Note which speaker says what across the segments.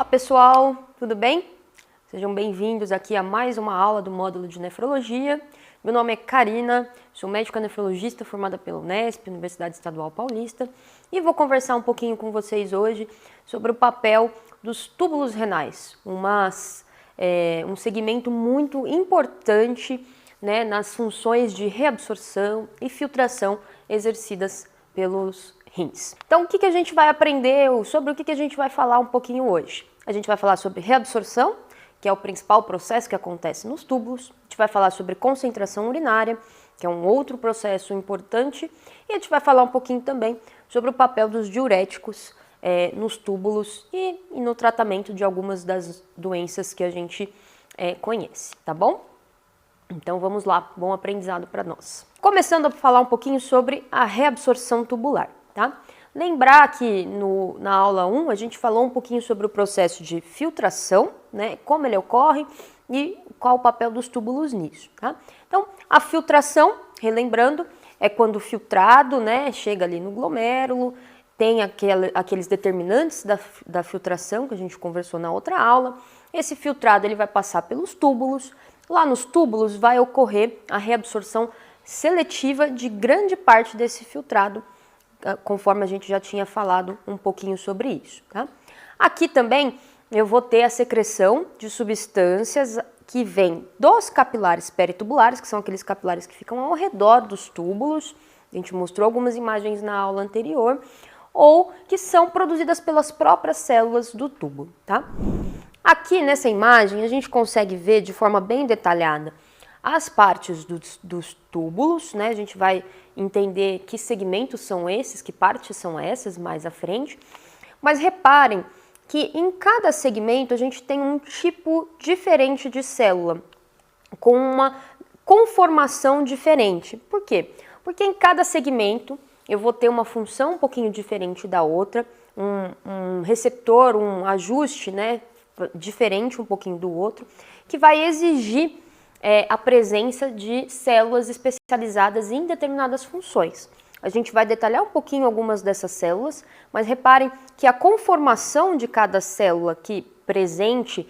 Speaker 1: pessoal, tudo bem? Sejam bem-vindos aqui a mais uma aula do módulo de nefrologia. Meu nome é Karina, sou médica nefrologista formada pela Unesp, Universidade Estadual Paulista, e vou conversar um pouquinho com vocês hoje sobre o papel dos túbulos renais, um segmento muito importante, né, nas funções de reabsorção e filtração exercidas pelos rins. Então, o que a gente vai aprender, sobre o que a gente vai falar um pouquinho hoje? A gente vai falar sobre reabsorção, que é o principal processo que acontece nos túbulos. A gente vai falar sobre concentração urinária, que é um outro processo importante. E a gente vai falar um pouquinho também sobre o papel dos diuréticos nos túbulos e no tratamento de algumas das doenças que a gente conhece, tá bom? Então vamos lá, bom aprendizado para nós. Começando a falar um pouquinho sobre a reabsorção tubular, tá? Lembrar que na aula 1 a gente falou um pouquinho sobre o processo de filtração, né, como ele ocorre e qual o papel dos túbulos nisso, tá? Então, a filtração, relembrando, é quando o filtrado, né, chega ali no glomérulo, tem aqueles determinantes da filtração que a gente conversou na outra aula. Esse filtrado ele vai passar pelos túbulos. Lá nos túbulos vai ocorrer a reabsorção seletiva de grande parte desse filtrado, conforme a gente já tinha falado um pouquinho sobre isso, tá? Aqui também eu vou ter a secreção de substâncias que vêm dos capilares peritubulares, que são aqueles capilares que ficam ao redor dos túbulos. A gente mostrou algumas imagens na aula anterior, ou que são produzidas pelas próprias células do túbulo, tá? Aqui nessa imagem a gente consegue ver de forma bem detalhada as partes dos túbulos, né? A gente vai entender que segmentos são esses, que partes são essas mais à frente. Mas reparem que em cada segmento a gente tem um tipo diferente de célula, com uma conformação diferente. Por quê? Porque em cada segmento eu vou ter uma função um pouquinho diferente da outra, um receptor, um ajuste, né, diferente um pouquinho do outro, que vai exigir a presença de células especializadas em determinadas funções. A gente vai detalhar um pouquinho algumas dessas células, mas reparem que a conformação de cada célula aqui presente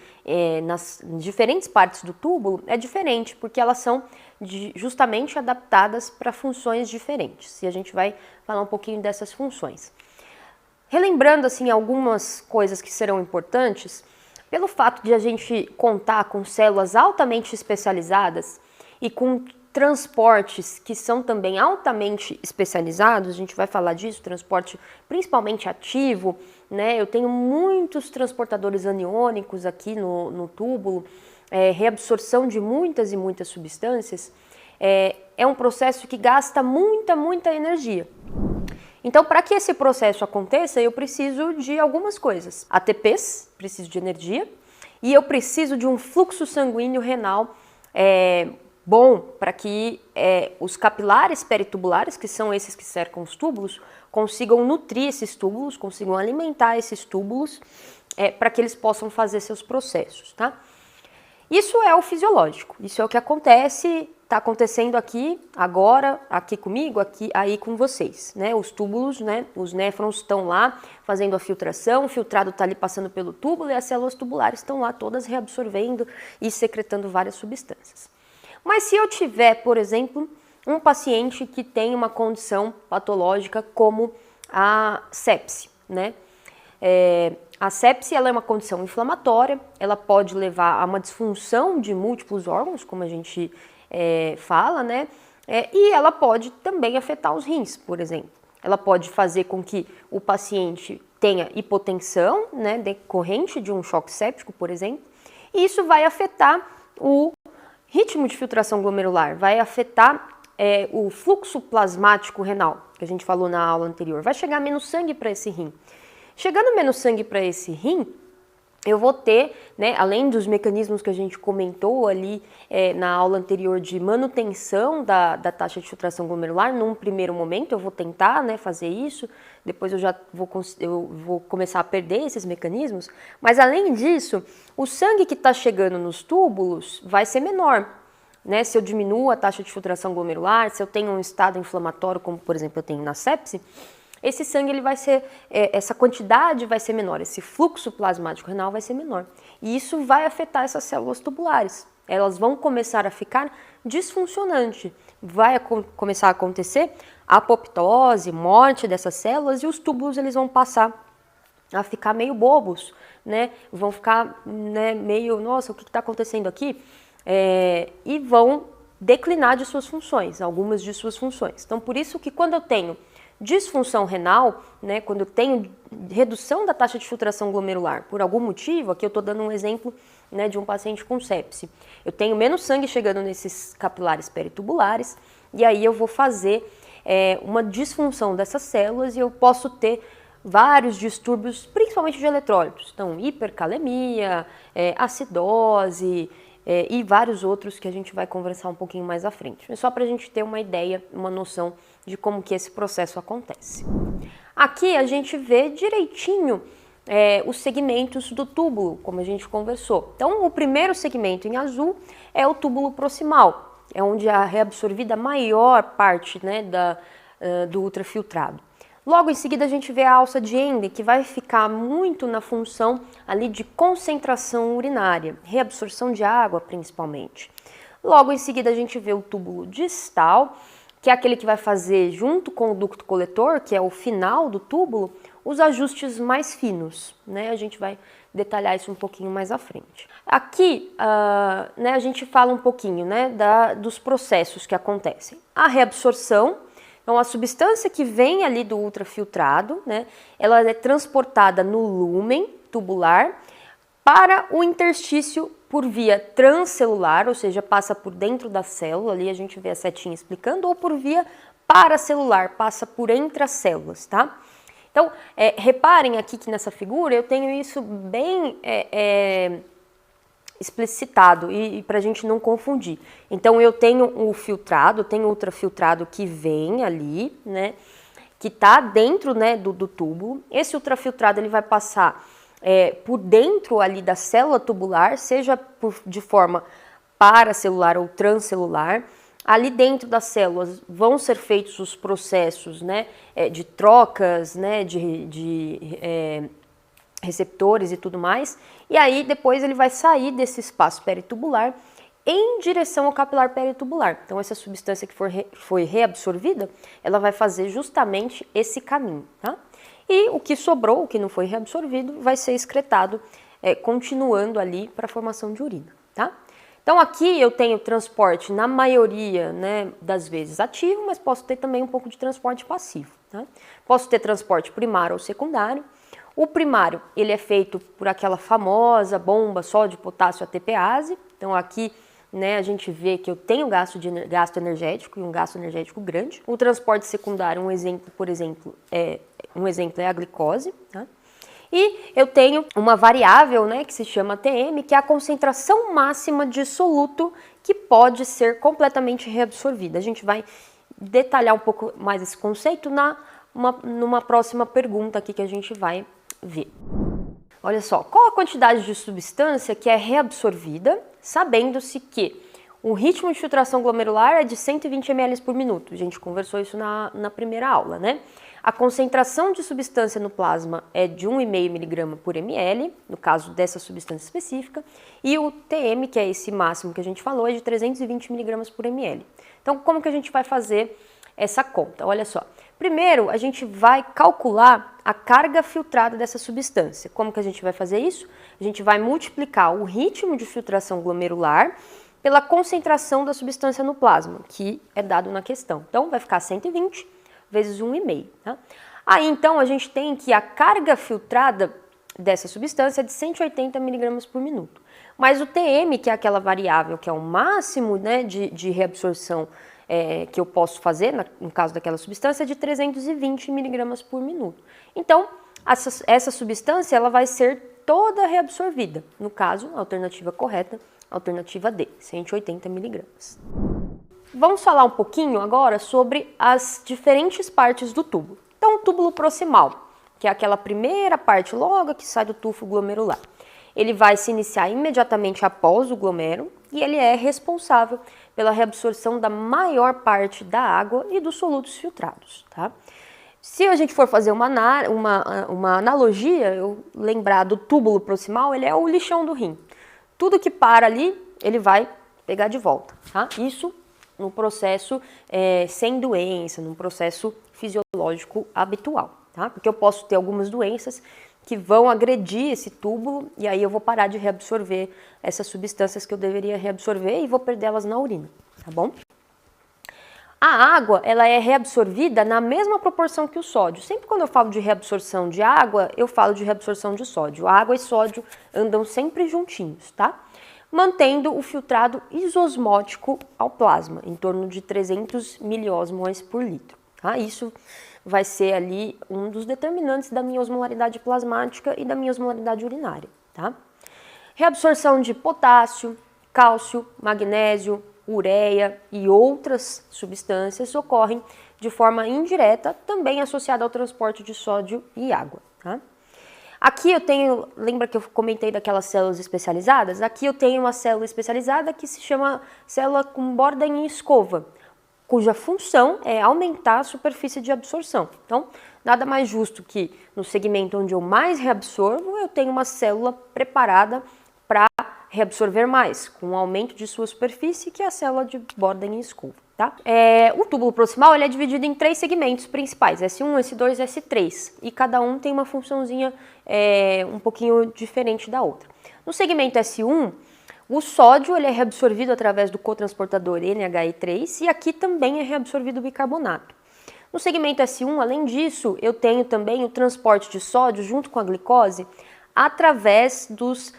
Speaker 1: nas diferentes partes do túbulo é diferente, porque elas são justamente adaptadas para funções diferentes. E a gente vai falar um pouquinho dessas funções. Relembrando assim algumas coisas que serão importantes, pelo fato de a gente contar com células altamente especializadas e com transportes que são também altamente especializados, a gente vai falar disso, transporte principalmente ativo, né? Eu tenho muitos transportadores aniônicos aqui no túbulo, reabsorção de muitas e muitas substâncias, é um processo que gasta muita energia. Então, para que esse processo aconteça, eu preciso de algumas coisas. ATPs, preciso de energia, e eu preciso de um fluxo sanguíneo renal bom para que os capilares peritubulares, que são esses que cercam os túbulos, consigam nutrir esses túbulos, consigam alimentar esses túbulos para que eles possam fazer seus processos, tá? Isso é o fisiológico, isso é o que acontece, está acontecendo aqui, agora, aqui comigo, aí com vocês, né? Os túbulos, né? Os néfrons estão lá fazendo a filtração, o filtrado está ali passando pelo túbulo e as células tubulares estão lá todas reabsorvendo e secretando várias substâncias. Mas se eu tiver, por exemplo, um paciente que tem uma condição patológica como a sepse, né? A sepse ela é uma condição inflamatória, ela pode levar a uma disfunção de múltiplos órgãos, como a gente fala, né? E ela pode também afetar os rins, por exemplo. Ela pode fazer com que o paciente tenha hipotensão, né, decorrente de um choque séptico, por exemplo, e isso vai afetar o ritmo de filtração glomerular, vai afetar o fluxo plasmático renal, que a gente falou na aula anterior, vai chegar menos sangue para esse rim. Chegando menos sangue para esse rim, eu vou ter, né, além dos mecanismos que a gente comentou ali na aula anterior de manutenção da taxa de filtração glomerular, num primeiro momento eu vou tentar, né, fazer isso, depois eu vou começar a perder esses mecanismos, mas além disso, o sangue que está chegando nos túbulos vai ser menor, né, se eu diminuo a taxa de filtração glomerular, se eu tenho um estado inflamatório, como por exemplo eu tenho na sepse, esse sangue ele vai ser, essa quantidade vai ser menor, esse fluxo plasmático renal vai ser menor. E isso vai afetar essas células tubulares. Elas vão começar a ficar disfuncionantes. Vai começar a acontecer apoptose, morte dessas células e os túbulos eles vão passar a ficar meio bobos, né? Vão ficar, né, meio, nossa, o que está acontecendo aqui? E vão declinar de suas funções, algumas de suas funções. Então, por isso que quando eu tenho disfunção renal, né, quando eu tenho redução da taxa de filtração glomerular por algum motivo, aqui eu estou dando um exemplo, né, de um paciente com sepse, eu tenho menos sangue chegando nesses capilares peritubulares e aí eu vou fazer uma disfunção dessas células e eu posso ter vários distúrbios, principalmente de eletrólitos, então hipercalemia, acidose, e vários outros que a gente vai conversar um pouquinho mais à frente. É só para a gente ter uma ideia, uma noção de como que esse processo acontece. Aqui a gente vê direitinho os segmentos do túbulo, como a gente conversou. Então, o primeiro segmento em azul é o túbulo proximal, é onde é reabsorvida a maior parte, né, do ultrafiltrado. Logo em seguida a gente vê a alça de Enden, que vai ficar muito na função ali de concentração urinária, reabsorção de água principalmente. Logo em seguida a gente vê o túbulo distal, que é aquele que vai fazer junto com o ducto coletor, que é o final do túbulo, os ajustes mais finos, né? A gente vai detalhar isso um pouquinho mais à frente. Aqui, né, a gente fala um pouquinho, né, dos processos que acontecem. A reabsorção. Então, a substância que vem ali do ultrafiltrado, né, ela é transportada no lúmen tubular para o interstício por via transcelular, ou seja, passa por dentro da célula, ali a gente vê a setinha explicando, ou por via paracelular, passa por entre as células, tá? Então, reparem aqui que nessa figura eu tenho isso bem explicitado e para a gente não confundir. Então eu tenho o filtrado, tenho o ultrafiltrado que vem ali, né, que está dentro, né, do túbulo. Esse ultrafiltrado ele vai passar por dentro ali da célula tubular, seja de forma paracelular ou transcelular. Ali dentro das células vão ser feitos os processos, né, de trocas, né, de receptores e tudo mais, e aí depois ele vai sair desse espaço peritubular em direção ao capilar peritubular. Então essa substância que foi reabsorvida, ela vai fazer justamente esse caminho, tá? E o que sobrou, o que não foi reabsorvido, vai ser excretado, continuando ali para a formação de urina, tá? Então aqui eu tenho transporte na maioria, né, das vezes ativo, mas posso ter também um pouco de transporte passivo, tá? Posso ter transporte primário ou secundário. O primário, ele é feito por aquela famosa bomba sódio, potássio, ATPase. Então aqui, né, a gente vê que eu tenho gasto energético e um gasto energético grande. O transporte secundário, um exemplo é a glicose, tá? E eu tenho uma variável, né, que se chama TM, que é a concentração máxima de soluto que pode ser completamente reabsorvida. A gente vai detalhar um pouco mais esse conceito numa próxima pergunta aqui que a gente vai ver. Olha só, qual a quantidade de substância que é reabsorvida, sabendo-se que o ritmo de filtração glomerular é de 120 ml por minuto. A gente conversou isso na primeira aula, né? A concentração de substância no plasma é de 1,5 mg por ml, no caso dessa substância específica, e o TM, que é esse máximo que a gente falou, é de 320 mg por ml. Então, como que a gente vai fazer essa conta? Olha só. Primeiro, a gente vai calcular a carga filtrada dessa substância. Como que a gente vai fazer isso? A gente vai multiplicar o ritmo de filtração glomerular pela concentração da substância no plasma, que é dado na questão. Então, vai ficar 120 vezes 1,5. Tá? Aí, então, a gente tem que a carga filtrada dessa substância é de 180 mg por minuto. Mas o TM, que é aquela variável que é o máximo, né, de reabsorção que eu posso fazer, no caso daquela substância, é de 320 mg por minuto. Então, essa substância ela vai ser toda reabsorvida. No caso, a alternativa correta, a alternativa D, 180 mg. Vamos falar um pouquinho agora sobre as diferentes partes do túbulo. Então, o túbulo proximal, que é aquela primeira parte logo que sai do tufo glomerular. Ele vai se iniciar imediatamente após o glomérulo e ele é responsável pela reabsorção da maior parte da água e dos solutos filtrados, tá? Se a gente for fazer uma analogia, eu lembrar do túbulo proximal, ele é o lixão do rim. Tudo que para ali, ele vai pegar de volta, tá? Isso no processo sem doença, num processo fisiológico habitual, tá? Porque eu posso ter algumas doenças que vão agredir esse túbulo e aí eu vou parar de reabsorver essas substâncias que eu deveria reabsorver e vou perdê-las na urina, tá bom? A água, ela é reabsorvida na mesma proporção que o sódio. Sempre quando eu falo de reabsorção de água, eu falo de reabsorção de sódio. Água e sódio andam sempre juntinhos, tá? Mantendo o filtrado isosmótico ao plasma, em torno de 300 miliosmos por litro. Tá? Isso vai ser ali um dos determinantes da minha osmolaridade plasmática e da minha osmolaridade urinária. Tá? Reabsorção de potássio, cálcio, magnésio, ureia e outras substâncias ocorrem de forma indireta, também associada ao transporte de sódio e água. Tá? Aqui eu tenho, lembra que eu comentei daquelas células especializadas? Aqui eu tenho uma célula especializada que se chama célula com borda em escova, cuja função é aumentar a superfície de absorção. Então, nada mais justo que no segmento onde eu mais reabsorvo, eu tenho uma célula preparada para reabsorver mais, com um aumento de sua superfície, que é a célula de borda em escova. Tá? O túbulo proximal ele é dividido em 3 segmentos principais, S1, S2 e S3, e cada um tem uma funçãozinha um pouquinho diferente da outra. No segmento S1, o sódio ele é reabsorvido através do cotransportador NHE3 e aqui também é reabsorvido o bicarbonato. No segmento S1, além disso, eu tenho também o transporte de sódio junto com a glicose através dos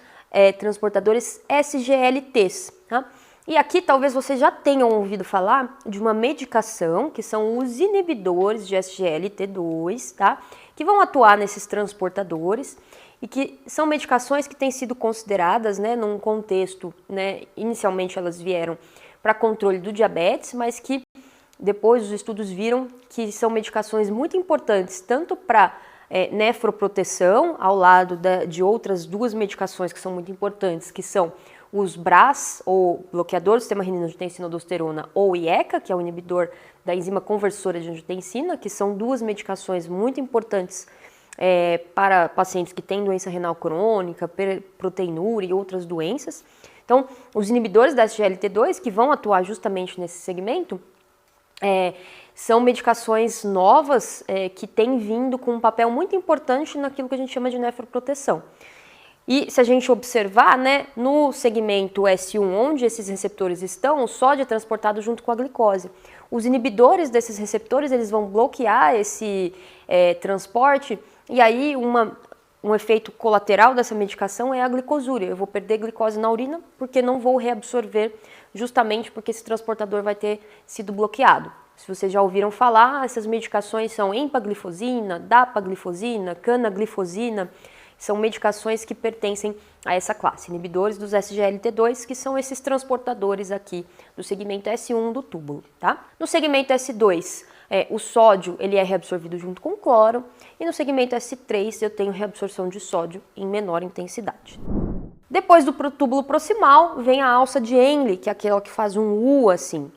Speaker 1: transportadores SGLTs. Tá? E aqui talvez vocês já tenham ouvido falar de uma medicação, que são os inibidores de SGLT2, tá? Que vão atuar nesses transportadores e que são medicações que têm sido consideradas, né, num contexto, né, inicialmente elas vieram para controle do diabetes, mas que depois os estudos viram que são medicações muito importantes, tanto para nefroproteção, ao lado de outras 2 medicações que são muito importantes, que são os BRAS, ou bloqueador do sistema renina-angiotensina-aldosterona, ou IECA, que é o inibidor da enzima conversora de angiotensina, que são 2 medicações muito importantes para pacientes que têm doença renal crônica, proteinúria e outras doenças. Então, os inibidores da SGLT2, que vão atuar justamente nesse segmento, são medicações novas que têm vindo com um papel muito importante naquilo que a gente chama de nefroproteção. E se a gente observar, né, no segmento S1, onde esses receptores estão, o sódio é transportado junto com a glicose. Os inibidores desses receptores, eles vão bloquear esse transporte, e aí um efeito colateral dessa medicação é a glicosúria. Eu vou perder glicose na urina porque não vou reabsorver, justamente porque esse transportador vai ter sido bloqueado. Se vocês já ouviram falar, essas medicações são empaglifosina, dapaglifosina, canaglifosina. São medicações que pertencem a essa classe, inibidores dos SGLT2, que são esses transportadores aqui do segmento S1 do túbulo. Tá? No segmento S2, o sódio ele é reabsorvido junto com o cloro, e no segmento S3 eu tenho reabsorção de sódio em menor intensidade. Depois do túbulo proximal, vem a alça de Henle, que é aquela que faz um U assim.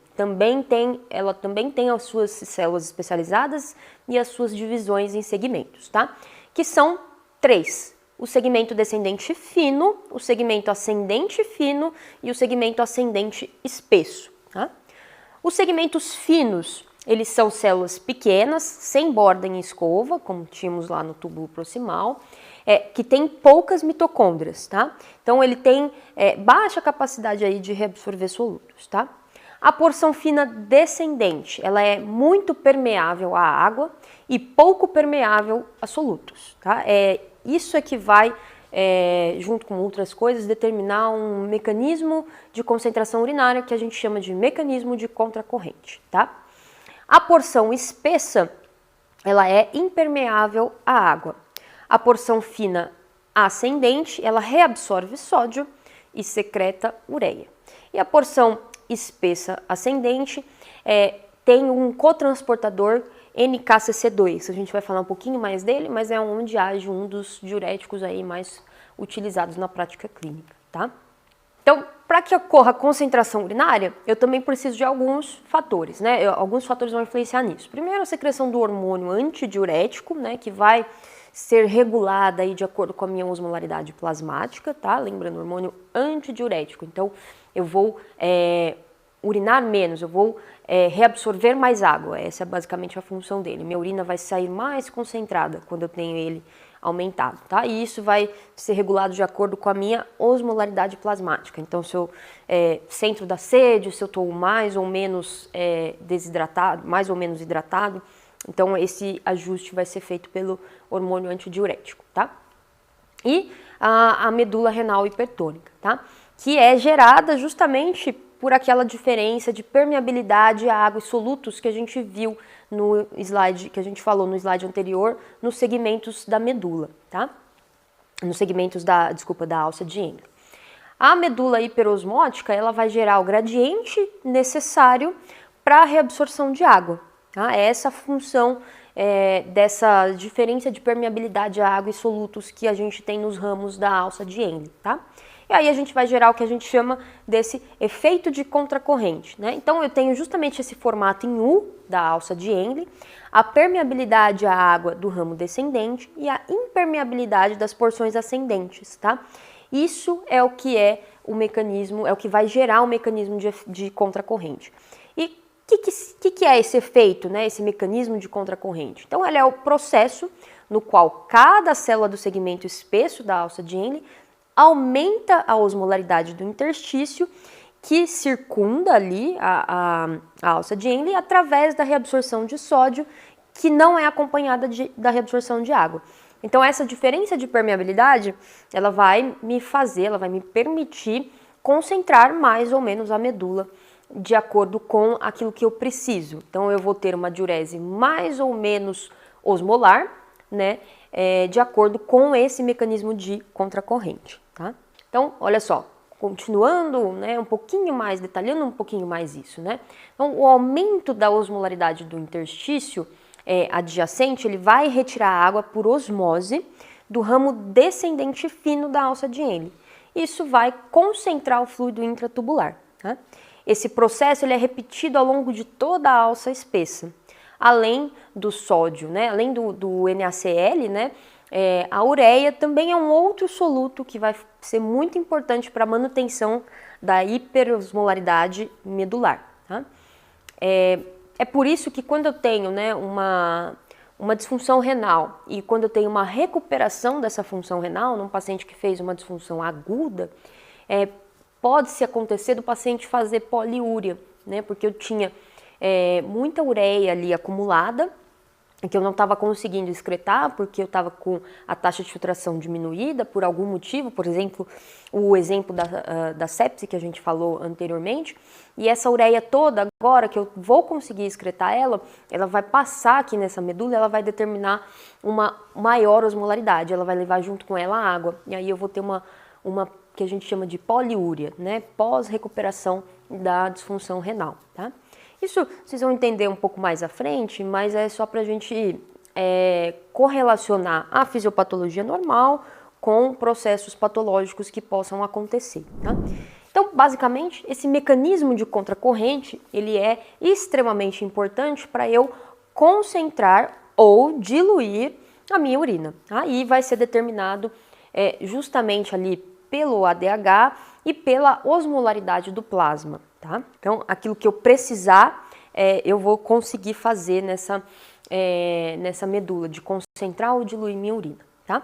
Speaker 1: Ela também tem as suas células especializadas e as suas divisões em segmentos, tá? Que são 3. O segmento descendente fino, o segmento ascendente fino e o segmento ascendente espesso. Tá? Os segmentos finos, eles são células pequenas, sem borda em escova, como tínhamos lá no túbulo proximal, que tem poucas mitocôndrias. Tá? Então ele tem baixa capacidade aí de reabsorver solutos. Tá? A porção fina descendente, ela é muito permeável à água e pouco permeável a solutos. Tá? Isso é que vai, junto com outras coisas, determinar um mecanismo de concentração urinária que a gente chama de mecanismo de contracorrente. Tá? A porção espessa, ela é impermeável à água. A porção fina ascendente, ela reabsorve sódio e secreta ureia. E a porção espessa ascendente tem um cotransportador NKCC2, a gente vai falar um pouquinho mais dele, mas é onde age um dos diuréticos aí mais utilizados na prática clínica, tá? Então, para que ocorra a concentração urinária, eu também preciso de alguns fatores, né? Alguns fatores vão influenciar nisso. Primeiro, a secreção do hormônio antidiurético, né? Que vai ser regulada aí de acordo com a minha osmolaridade plasmática, tá? Lembrando, hormônio antidiurético. Então, eu vou urinar menos, eu vou reabsorver mais água. Essa é basicamente a função dele. Minha urina vai sair mais concentrada quando eu tenho ele aumentado, tá? E isso vai ser regulado de acordo com a minha osmolaridade plasmática. Então, se eu centro da sede, se eu estou mais ou menos desidratado, mais ou menos hidratado, então esse ajuste vai ser feito pelo hormônio antidiurético, tá? E a medula renal hipertônica, tá? Que é gerada justamente por aquela diferença de permeabilidade à água e solutos que a gente viu no slide, que a gente falou no slide anterior, nos segmentos da medula, tá? Nos segmentos da alça de Henle. A medula hiperosmótica, ela vai gerar o gradiente necessário para a reabsorção de água, tá? É essa a função dessa diferença de permeabilidade à água e solutos que a gente tem nos ramos da alça de Henle, tá? E aí a gente vai gerar o que a gente chama desse efeito de contracorrente, né? Então eu tenho justamente esse formato em U da alça de Henle, a permeabilidade à água do ramo descendente e a impermeabilidade das porções ascendentes, tá? Isso é o que é o mecanismo, é o que vai gerar o mecanismo de contracorrente. E o que é esse efeito, né? Esse mecanismo de contracorrente? Então ele é o processo no qual cada célula do segmento espesso da alça de Henle aumenta a osmolaridade do interstício que circunda ali a alça de Henle através da reabsorção de sódio, que não é acompanhada da reabsorção de água. Então essa diferença de permeabilidade, ela vai me permitir concentrar mais ou menos a medula de acordo com aquilo que eu preciso. Então eu vou ter uma diurese mais ou menos osmolar, né, de acordo com esse mecanismo de contracorrente, tá? Então, olha só, continuando, né, um pouquinho mais, detalhando um pouquinho mais isso, né? Então, o aumento da osmolaridade do interstício adjacente, ele vai retirar a água por osmose do ramo descendente fino da alça de Henle. Isso vai concentrar o fluido intratubular, tá? Esse processo ele é repetido ao longo de toda a alça espessa. Além do sódio, né, além do NaCl, né, a ureia também é um outro soluto que vai ser muito importante para a manutenção da hiperosmolaridade medular, tá? É por isso que quando eu tenho, né, uma disfunção renal e quando eu tenho uma recuperação dessa função renal, num paciente que fez uma disfunção aguda, pode-se acontecer do paciente fazer poliúria, né, porque eu tinha muita ureia ali acumulada, que eu não estava conseguindo excretar, porque eu estava com a taxa de filtração diminuída por algum motivo, por exemplo, o exemplo da sepse que a gente falou anteriormente, e essa ureia toda, agora que eu vou conseguir excretar ela vai passar aqui nessa medula, ela vai determinar uma maior osmolaridade, ela vai levar junto com ela a água, e aí eu vou ter uma que a gente chama de poliúria, né, pós-recuperação da disfunção renal, tá? Isso vocês vão entender um pouco mais à frente, mas é só para a gente correlacionar a fisiopatologia normal com processos patológicos que possam acontecer, tá? Então, basicamente, esse mecanismo de contracorrente, ele é extremamente importante para eu concentrar ou diluir a minha urina. Aí vai ser determinado justamente ali pelo ADH e pela osmolaridade do plasma, tá? Então, aquilo que eu precisar, eu vou conseguir fazer nessa medula, de concentrar ou diluir minha urina, tá?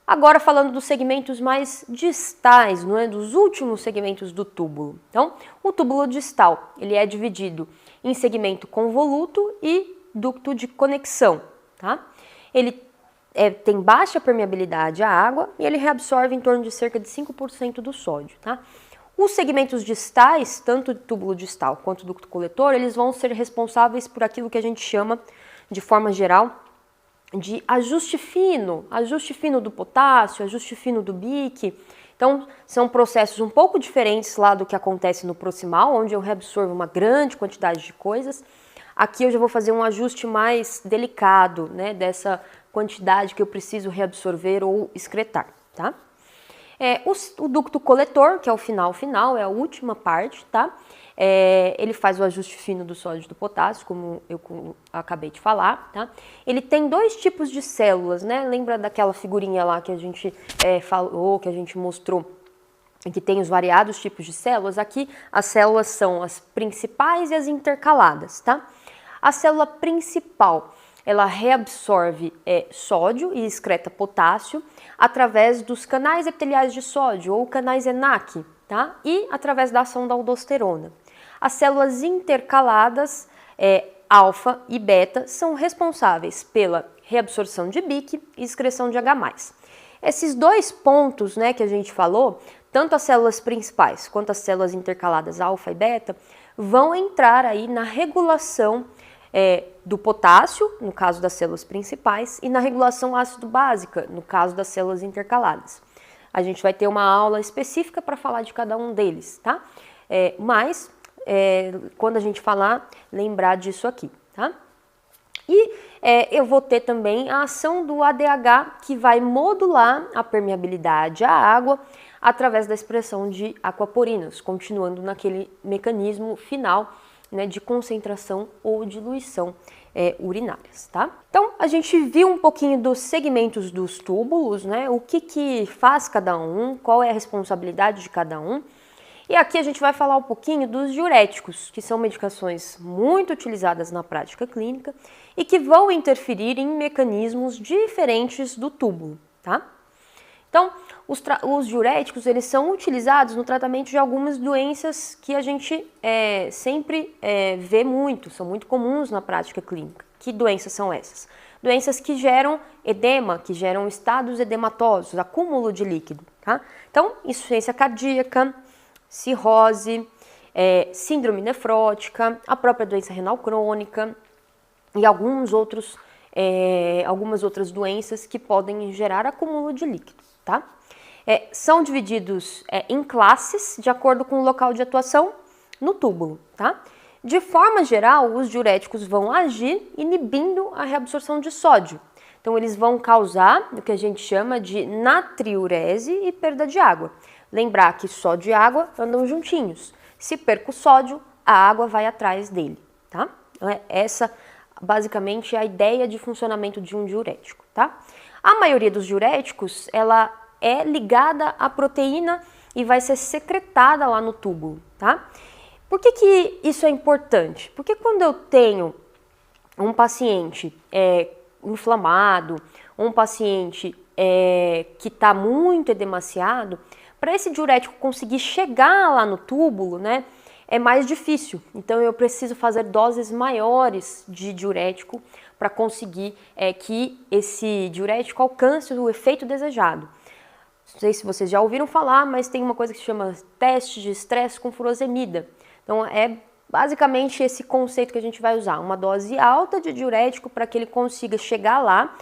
Speaker 1: Agora, falando dos segmentos mais distais, não é? Dos últimos segmentos do túbulo. Então, o túbulo distal, ele é dividido em segmento convoluto e ducto de conexão, tá? Ele tem baixa permeabilidade à água e ele reabsorve em torno de cerca de 5% do sódio, tá? Os segmentos distais, tanto do túbulo distal quanto do ducto coletor, eles vão ser responsáveis por aquilo que a gente chama, de forma geral, de ajuste fino do potássio, ajuste fino do bique. Então, são processos um pouco diferentes lá do que acontece no proximal, onde eu reabsorvo uma grande quantidade de coisas. Aqui eu já vou fazer um ajuste mais delicado, né, dessa quantidade que eu preciso reabsorver ou excretar, tá? O ducto coletor, que é o final, é a última parte, tá? Ele faz o ajuste fino do sódio e do potássio, como eu acabei de falar, tá? Ele tem dois tipos de células, né? Lembra daquela figurinha lá que a gente falou, que a gente mostrou, que tem os variados tipos de células? Aqui as células são as principais e as intercaladas, tá? A célula principal, ela reabsorve sódio e excreta potássio através dos canais epiteliais de sódio ou canais ENaC, tá? E através da ação da aldosterona. As células intercaladas, alfa e beta, são responsáveis pela reabsorção de Bic e excreção de H+. Esses dois pontos, né, que a gente falou, tanto as células principais quanto as células intercaladas alfa e beta, vão entrar aí na regulação do potássio, no caso das células principais, e na regulação ácido-básica, no caso das células intercaladas. A gente vai ter uma aula específica para falar de cada um deles, tá? Mas, quando a gente falar, lembrar disso aqui, tá? E eu vou ter também a ação do ADH, que vai modular a permeabilidade à água através da expressão de aquaporinas, continuando naquele mecanismo final, né, de concentração ou diluição urinárias, tá? Então, a gente viu um pouquinho dos segmentos dos túbulos, né? O que faz cada um, qual é a responsabilidade de cada um. E aqui a gente vai falar um pouquinho dos diuréticos, que são medicações muito utilizadas na prática clínica e que vão interferir em mecanismos diferentes do túbulo, tá? Então, os diuréticos, eles são utilizados no tratamento de algumas doenças que a gente sempre vê muito, são muito comuns na prática clínica. Que doenças são essas? Doenças que geram edema, que geram estados edematosos, acúmulo de líquido, tá? Então, insuficiência cardíaca, cirrose, síndrome nefrótica, a própria doença renal crônica e algumas outras doenças que podem gerar acúmulo de líquido, tá? São divididos em classes de acordo com o local de atuação no túbulo, tá? De forma geral, os diuréticos vão agir inibindo a reabsorção de sódio. Então, eles vão causar o que a gente chama de natriurese e perda de água. Lembrar que sódio e água andam juntinhos. Se perca o sódio, a água vai atrás dele, tá? Essa, basicamente, é a ideia de funcionamento de um diurético, tá? A maioria dos diuréticos, ela é ligada à proteína e vai ser secretada lá no túbulo, tá? Por que isso é importante? Porque quando eu tenho um paciente inflamado, um paciente que está muito edemaciado, para esse diurético conseguir chegar lá no túbulo, né, é mais difícil. Então eu preciso fazer doses maiores de diurético para conseguir que esse diurético alcance o efeito desejado. Não sei se vocês já ouviram falar, mas tem uma coisa que se chama teste de estresse com furosemida. Então é basicamente esse conceito que a gente vai usar, uma dose alta de diurético para que ele consiga chegar lá,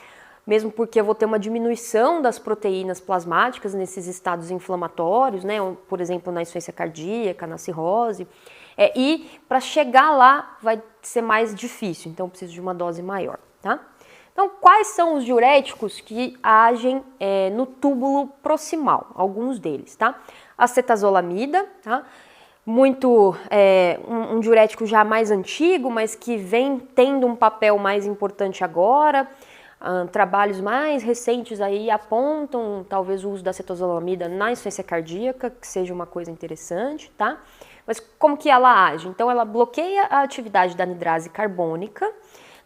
Speaker 1: mesmo porque eu vou ter uma diminuição das proteínas plasmáticas nesses estados inflamatórios, né? Por exemplo, na insuficiência cardíaca, na cirrose, e para chegar lá vai ser mais difícil, então eu preciso de uma dose maior, tá? Então, quais são os diuréticos que agem no túbulo proximal? Alguns deles, tá? Acetazolamida, tá? Um diurético já mais antigo, mas que vem tendo um papel mais importante agora. Trabalhos mais recentes aí apontam talvez o uso da acetazolamida na insuficiência cardíaca, que seja uma coisa interessante, tá? Mas como que ela age? Então, ela bloqueia a atividade da anidrase carbônica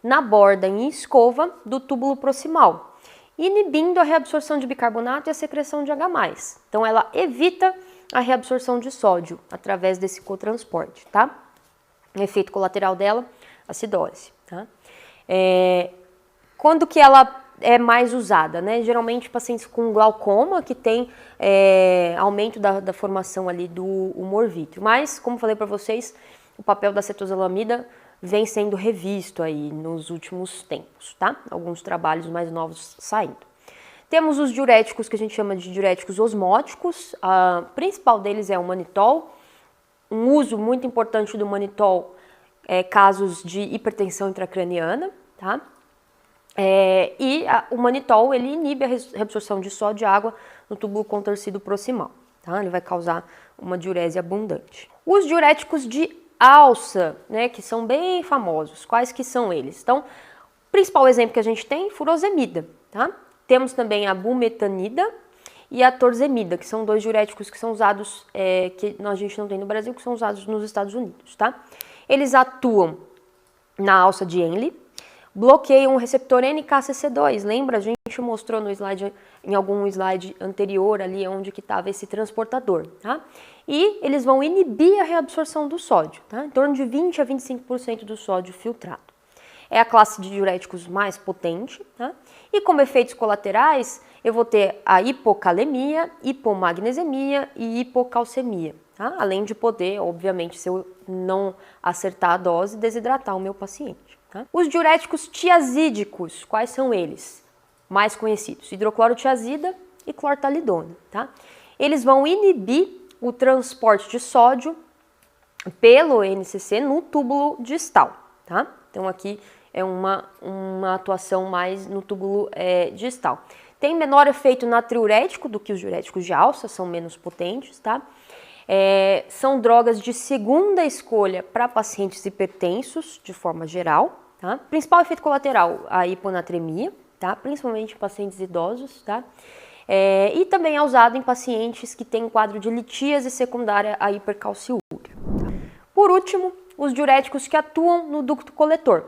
Speaker 1: na borda em escova do túbulo proximal, inibindo a reabsorção de bicarbonato e a secreção de H+. Então, ela evita a reabsorção de sódio através desse cotransporte, tá? O efeito colateral dela, acidose, tá? Quando que ela é mais usada, né? Geralmente pacientes com glaucoma que tem aumento da formação ali do humor vítreo. Mas, como falei para vocês, o papel da acetazolamida vem sendo revisto aí nos últimos tempos, tá? Alguns trabalhos mais novos saindo. Temos os diuréticos que a gente chama de diuréticos osmóticos, o principal deles é o manitol. Um uso muito importante do manitol é casos de hipertensão intracraniana, tá? O manitol, ele inibe a reabsorção de sódio e água no túbulo contorcido proximal, tá? Ele vai causar uma diurese abundante. Os diuréticos de alça, né, que são bem famosos, quais que são eles? Então, o principal exemplo que a gente tem, furosemida, tá? Temos também a bumetanida e a torzemida, que são dois diuréticos que são usados, que a gente não tem no Brasil, que são usados nos Estados Unidos, tá? Eles atuam na alça de Henle, bloqueiam o receptor NKCC2. Lembra? A gente mostrou no slide, em algum slide anterior ali, onde que estava esse transportador, tá? E eles vão inibir a reabsorção do sódio, tá? Em torno de 20 a 25% do sódio filtrado. É a classe de diuréticos mais potente, tá? E como efeitos colaterais, eu vou ter a hipocalemia, hipomagnesemia e hipocalcemia, tá? Além de poder, obviamente, se eu não acertar a dose, desidratar o meu paciente. Tá? Os diuréticos tiazídicos, quais são eles? Mais conhecidos, hidroclorotiazida e clortalidona. Tá? Eles vão inibir o transporte de sódio pelo NCC no túbulo distal. Tá? Então aqui é uma atuação mais no túbulo distal. Tem menor efeito natriurético do que os diuréticos de alça, são menos potentes, tá? São drogas de segunda escolha para pacientes hipertensos, de forma geral. Tá? Principal efeito colateral, a hiponatremia, tá? Principalmente em pacientes idosos. Tá? E também é usado em pacientes que têm quadro de litíase secundária à hipercalciúria. Tá? Por último, os diuréticos que atuam no ducto coletor.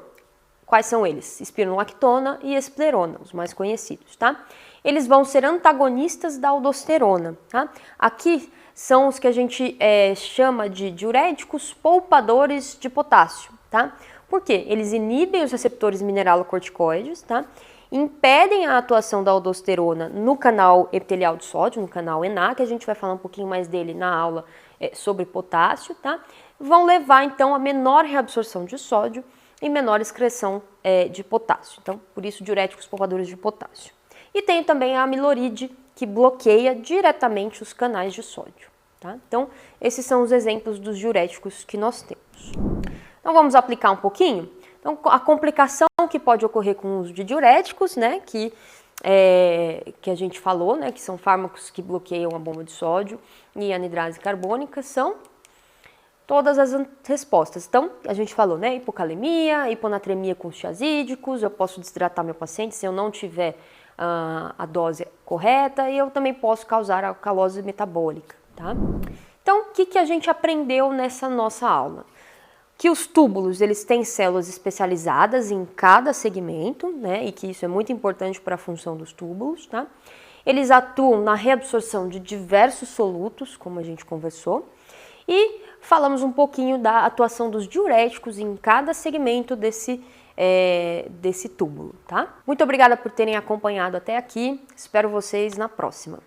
Speaker 1: Quais são eles? Espironolactona e esplerona, os mais conhecidos. Tá? Eles vão ser antagonistas da aldosterona. Tá? Aqui são os que a gente chama de diuréticos poupadores de potássio. Tá? Por quê? Eles inibem os receptores mineralocorticoides, tá? Impedem a atuação da aldosterona no canal epitelial de sódio, no canal ENA, que a gente vai falar um pouquinho mais dele na aula sobre potássio, tá? Vão levar, então, a menor reabsorção de sódio e menor excreção de potássio. Então, por isso, diuréticos poupadores de potássio. E tem também a amiloride, que bloqueia diretamente os canais de sódio, tá? Então, esses são os exemplos dos diuréticos que nós temos. Então vamos aplicar um pouquinho. Então, a complicação que pode ocorrer com o uso de diuréticos, né, que a gente falou, né, que são fármacos que bloqueiam a bomba de sódio e a anidrase carbônica, são todas as respostas. Então, a gente falou, né, hipocalemia, hiponatremia com os tiazídicos, eu posso desidratar meu paciente se eu não tiver a dose correta e eu também posso causar a calose metabólica, tá? Então, o que a gente aprendeu nessa nossa aula? Que os túbulos, eles têm células especializadas em cada segmento, né, e que isso é muito importante para a função dos túbulos, tá? Eles atuam na reabsorção de diversos solutos, como a gente conversou, e falamos um pouquinho da atuação dos diuréticos em cada segmento desse túbulo, tá? Muito obrigada por terem acompanhado até aqui, espero vocês na próxima.